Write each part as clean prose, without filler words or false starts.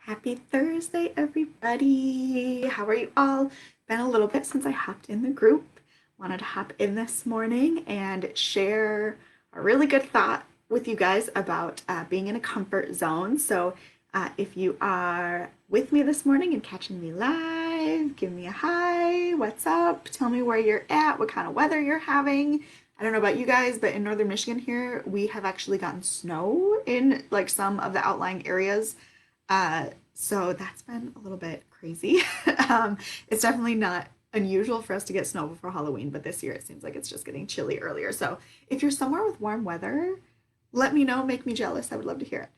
Happy Thursday, everybody. How are you all? Been a little bit since I hopped in the group. Wanted to hop in this morning and share a really good thought with you guys about being in a comfort zone. If you are with me this morning and catching me live, give me a hi. What's up? Tell me where you're at, what kind of weather you're having. I don't know about you guys, but in northern Michigan here, we have actually gotten snow in like some of the outlying areas. So that's been a little bit crazy. It's definitely not unusual for us to get snow before Halloween, but this year it seems like it's just getting chilly earlier. So if you're somewhere with warm weather, let me know, make me jealous. I would love to hear it.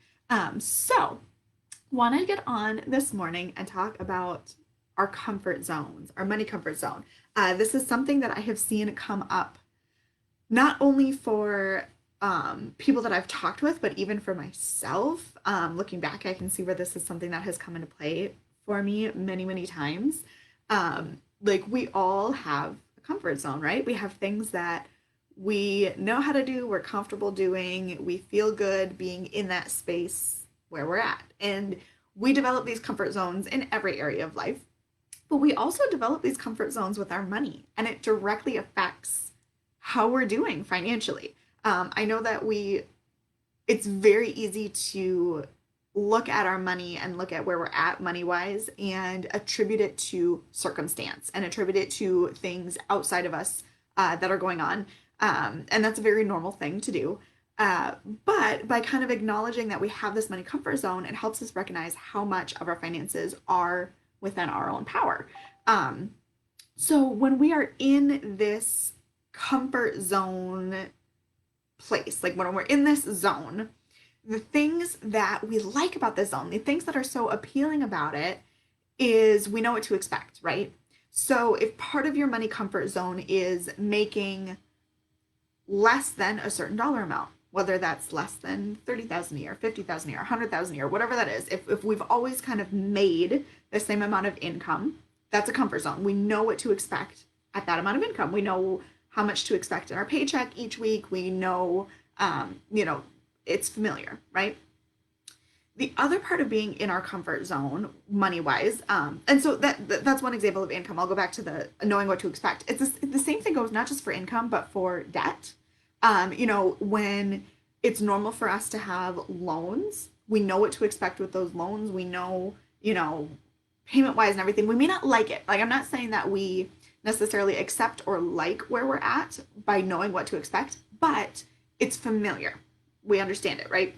Want to get on this morning and talk about our comfort zones, our money comfort zone. This is something that I have seen come up not only for people that I've talked with, but even for myself. Looking back, I can see where this is something that has come into play for me many, many times. Like we all have a comfort zone, right? We have things that we know how to do, we're comfortable doing, we feel good being in that space where we're at. And we develop these comfort zones in every area of life, but we also develop these comfort zones with our money, and it directly affects how we're doing financially. I know that it's very easy to look at our money and look at where we're at money wise and attribute it to circumstance and attribute it to things outside of us that are going on. And that's a very normal thing to do. But by kind of acknowledging that we have this money comfort zone, it helps us recognize how much of our finances are within our own power. Um, so when we are in this comfort zone place, like when we're in this zone, the things that we like about this zone, the things that are so appealing about it, is we know what to expect, right? So if part of your money comfort zone is making less than a certain dollar amount, whether that's less than 30,000 a year, 50,000 a year, 100,000 a year, whatever that is, if we've always kind of made the same amount of income, that's a comfort zone. We know what to expect at that amount of income. We know how much to expect in our paycheck each week. We know, it's familiar, right? The other part of being in our comfort zone, money wise, and so that's one example of income. I'll go back to the knowing what to expect. The same thing goes not just for income, but for debt. When it's normal for us to have loans, we know what to expect with those loans. We know, payment wise and everything. We may not like it. Like, I'm not saying that we necessarily accept or like where we're at by knowing what to expect, but it's familiar. We understand it, right?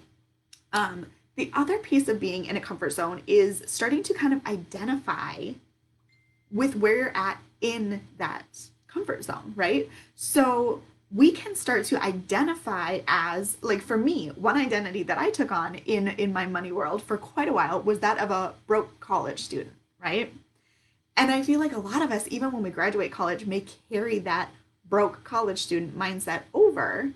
The other piece of being in a comfort zone is starting to kind of identify with where you're at in that comfort zone, right? So we can start to identify as, like, for me, one identity that I took on in my money world for quite a while was that of a broke college student, right? And I feel like a lot of us, even when we graduate college, may carry that broke college student mindset over.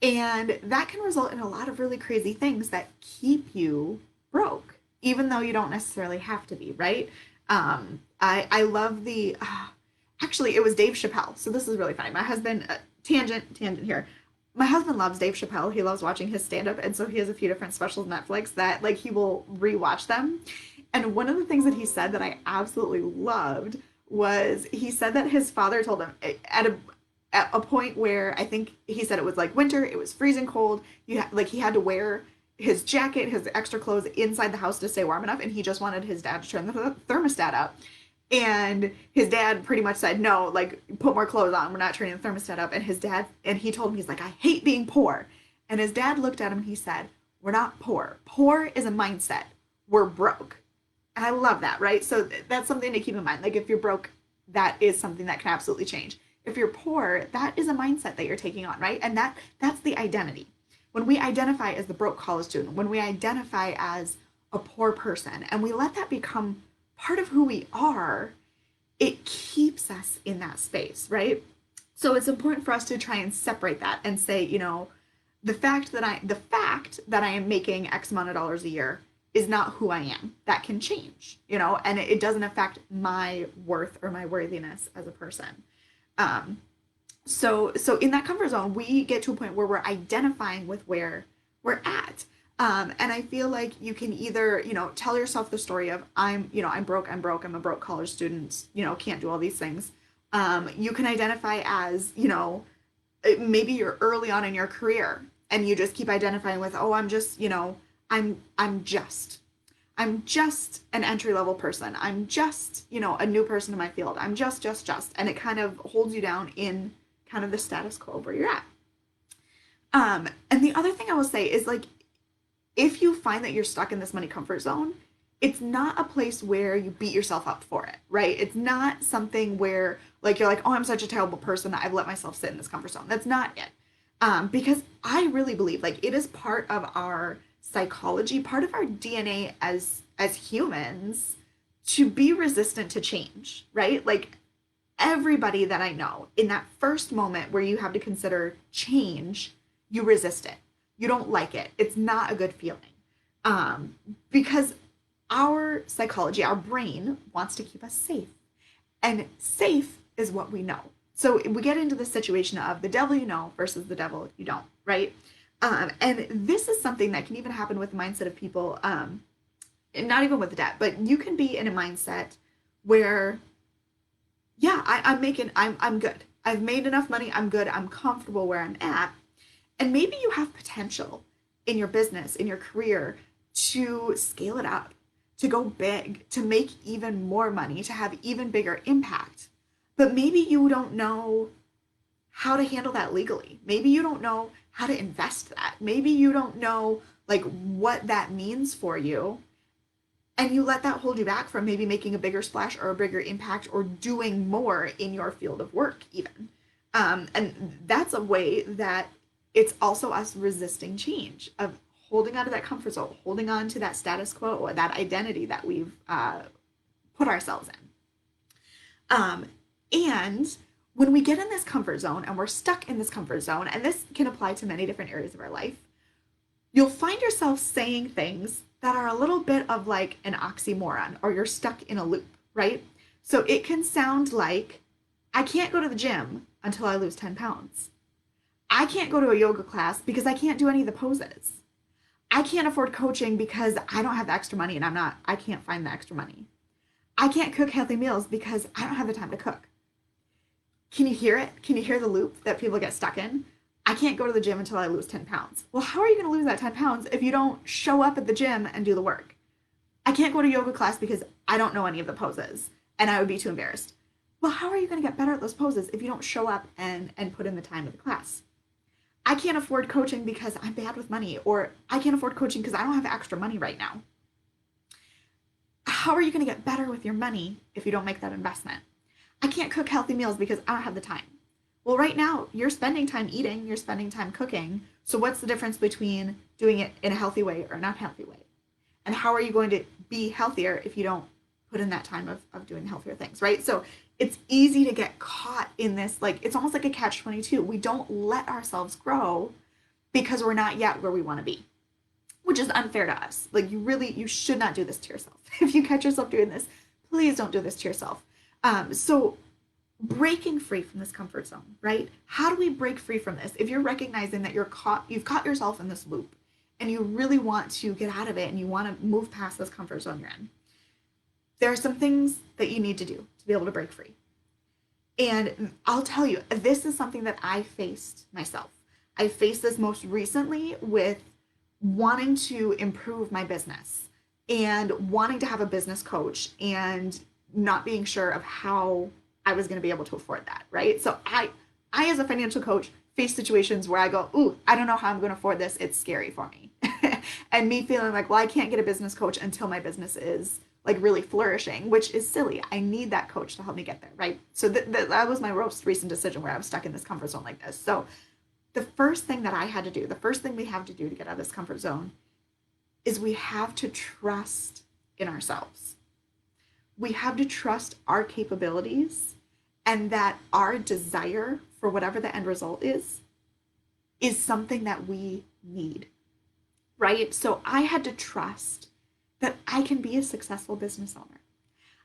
And that can result in a lot of really crazy things that keep you broke, even though you don't necessarily have to be, right? I love actually, it was Dave Chappelle. So this is really funny. My husband, tangent here. My husband loves Dave Chappelle. He loves watching his stand up. And so he has a few different specials on Netflix that, like, he will rewatch them. And one of the things that he said that I absolutely loved was he said that his father told him at a point where I think he said it was like winter, it was freezing cold. He had to wear his jacket, his extra clothes inside the house to stay warm enough, and he just wanted his dad to turn the thermostat up. And his dad pretty much said, "No, like, put more clothes on. We're not turning the thermostat up." And he told him, he's like, "I hate being poor." And his dad looked at him and he said, "We're not poor. Poor is a mindset. We're broke." And I love that, right? So that's something to keep in mind. Like, if you're broke, that is something that can absolutely change. If you're poor, that is a mindset that you're taking on, right? And that's the identity. When we identify as the broke college student, when we identify as a poor person, and we let that become part of who we are, it keeps us in that space, right? So it's important for us to try and separate that and say, the fact that I am making X amount of dollars a year is not who I am. That can change, and it doesn't affect my worth or my worthiness as a person. Um, so in that comfort zone, we get to a point where we're identifying with where we're at. And I feel like you can either, tell yourself the story of I'm broke, I'm a broke college student, can't do all these things. You can identify as, maybe you're early on in your career and you just keep identifying with, oh, I'm just, I'm just. I'm just an entry level person. I'm just, a new person in my field. I'm just. And it kind of holds you down in kind of the status quo where you're at. And the other thing I will say is like, if you find that you're stuck in this money comfort zone, it's not a place where you beat yourself up for it, right? It's not something where like you're like, oh, I'm such a terrible person that I've let myself sit in this comfort zone. That's not it. Because I really believe like it is part of our psychology, part of our DNA as humans to be resistant to change, right? Like everybody that I know, in that first moment where you have to consider change, you resist it. You don't like it. It's not a good feeling. Because our psychology, our brain wants to keep us safe. And safe is what we know. So we get into the situation of the devil you know versus the devil you don't, right? And this is something that can even happen with the mindset of people, not even with debt, but you can be in a mindset where, yeah, I'm good. I've made enough money. I'm good. I'm comfortable where I'm at. And maybe you have potential in your business, in your career to scale it up, to go big, to make even more money, to have even bigger impact. But maybe you don't know how to handle that legally. Maybe you don't know how to invest that. Maybe you don't know like what that means for you. And you let that hold you back from maybe making a bigger splash or a bigger impact or doing more in your field of work, even. And that's a way that it's also us resisting change, of holding on to that comfort zone, holding on to that status quo, or that identity that we've put ourselves in. And when we get in this comfort zone and we're stuck in this comfort zone, and this can apply to many different areas of our life, you'll find yourself saying things that are a little bit of like an oxymoron, or you're stuck in a loop, right? So it can sound like, I can't go to the gym until I lose 10 pounds. I can't go to a yoga class because I can't do any of the poses. I can't afford coaching because I don't have the extra money and I can't find the extra money. I can't cook healthy meals because I don't have the time to cook. Can you hear it? Can you hear the loop that people get stuck in? I can't go to the gym until I lose 10 pounds. Well, how are you going to lose that 10 pounds if you don't show up at the gym and do the work? I can't go to yoga class because I don't know any of the poses and I would be too embarrassed. Well, how are you going to get better at those poses if you don't show up and put in the time of the class? I can't afford coaching because I'm bad with money, or I can't afford coaching because I don't have extra money right now. How are you going to get better with your money if you don't make that investment? I can't cook healthy meals because I don't have the time. Well, right now, you're spending time eating, you're spending time cooking. So, what's the difference between doing it in a healthy way or not healthy way? And how are you going to be healthier if you don't put in that time of doing healthier things, right? So, it's easy to get caught in this, like, it's almost like a catch 22. We don't let ourselves grow because we're not yet where we want to be, which is unfair to us. Like, you should not do this to yourself. If you catch yourself doing this, please don't do this to yourself. So breaking free from this comfort zone, right? How do we break free from this? If you're recognizing that you've caught yourself in this loop and you really want to get out of it and you want to move past this comfort zone you're in, there are some things that you need to do to be able to break free. And I'll tell you, this is something that I faced myself. I faced this most recently with wanting to improve my business and wanting to have a business coach and not being sure of how I was going to be able to afford that, right? So I as a financial coach face situations where I go, ooh, I don't know how I'm going to afford this. It's scary for me. And me feeling like, well, I can't get a business coach until my business is like really flourishing, which is silly. I need that coach to help me get there, right? So that was my most recent decision where I was stuck in this comfort zone like this. So the first thing that I had to do, the first thing we have to do to get out of this comfort zone is we have to trust in ourselves. We have to trust our capabilities and that our desire for whatever the end result is something that we need, right? So I had to trust that I can be a successful business owner.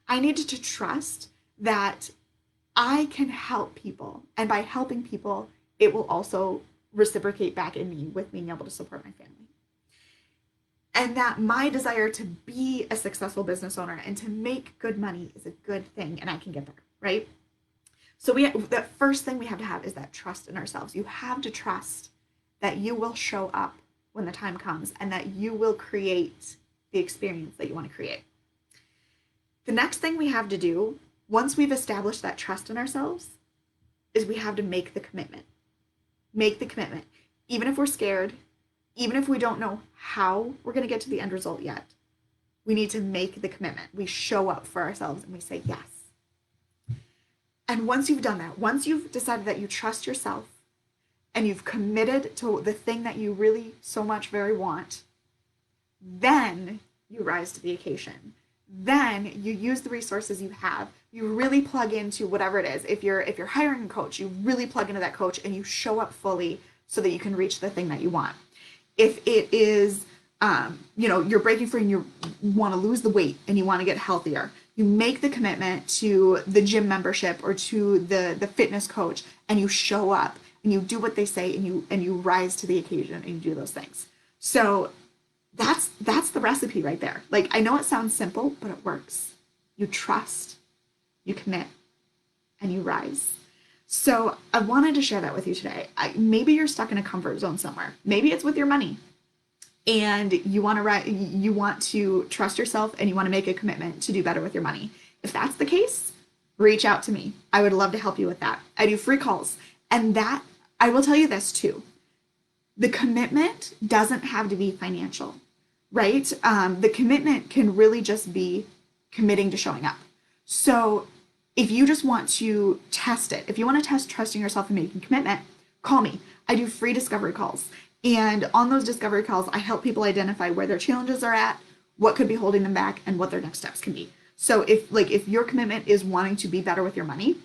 I needed to trust that I can help people. And by helping people, it will also reciprocate back in me with being able to support my family. and that my desire to be a successful business owner and to make good money is a good thing and I can get there, right? So the first thing we have to have is that trust in ourselves. You have to trust that you will show up when the time comes and that you will create the experience that you want to create. The next thing we have to do, once we've established that trust in ourselves, is we have to make the commitment. Make the commitment. Even if we're scared, even if we don't know how we're going to get to the end result yet, we need to make the commitment. We show up for ourselves and we say yes. And once you've done that, once you've decided that you trust yourself and you've committed to the thing that you really so much very want, then you rise to the occasion. Then you use the resources you have. You really plug into whatever it is. If you're hiring a coach, you really plug into that coach and you show up fully so that you can reach the thing that you want. If it is, you're breaking free and you want to lose the weight and you want to get healthier, you make the commitment to the gym membership or to the fitness coach and you show up and you do what they say and you rise to the occasion and you do those things. So that's the recipe right there. Like, I know it sounds simple, but it works. You trust, you commit, and you rise. So I wanted to share that with you today. Maybe you're stuck in a comfort zone somewhere. Maybe it's with your money and you want to trust yourself and you want to make a commitment to do better with your money. If that's the case, reach out to me. I would love to help you with that. I do free calls. And that, I will tell you this too. The commitment doesn't have to be financial, right? The commitment can really just be committing to showing up. So if you just want to test it, if you want to test trusting yourself and making commitment, call me. I do free discovery calls. And on those discovery calls, I help people identify where their challenges are at, what could be holding them back, and what their next steps can be. So if your commitment is wanting to be better with your money,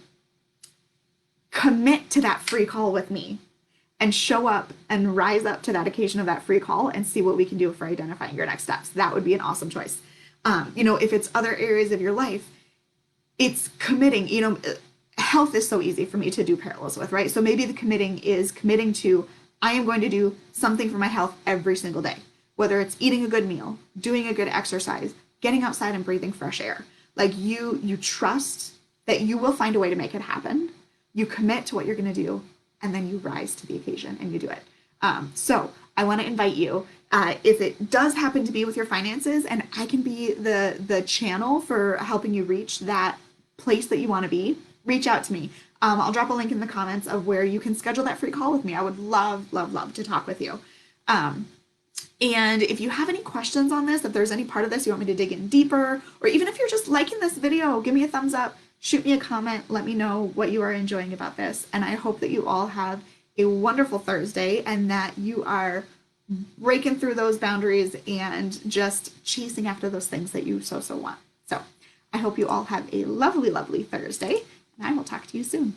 commit to that free call with me and show up and rise up to that occasion of that free call and see what we can do for identifying your next steps. That would be an awesome choice. If it's other areas of your life, it's committing. Health is so easy for me to do parallels with, right? So maybe the committing is committing to, I am going to do something for my health every single day, whether it's eating a good meal, doing a good exercise, getting outside and breathing fresh air. Like you trust that you will find a way to make it happen. You commit to what you're going to do, and then you rise to the occasion and you do it. So I want to invite you, if it does happen to be with your finances, and I can be the channel for helping you reach that place that you want to be, reach out to me. I'll drop a link in the comments of where you can schedule that free call with me. I would love, love, love to talk with you. And if you have any questions on this, if there's any part of this you want me to dig in deeper, or even if you're just liking this video, give me a thumbs up, shoot me a comment, let me know what you are enjoying about this. And I hope that you all have a wonderful Thursday and that you are breaking through those boundaries and just chasing after those things that you so want. So I hope you all have a lovely, lovely Thursday, and I will talk to you soon.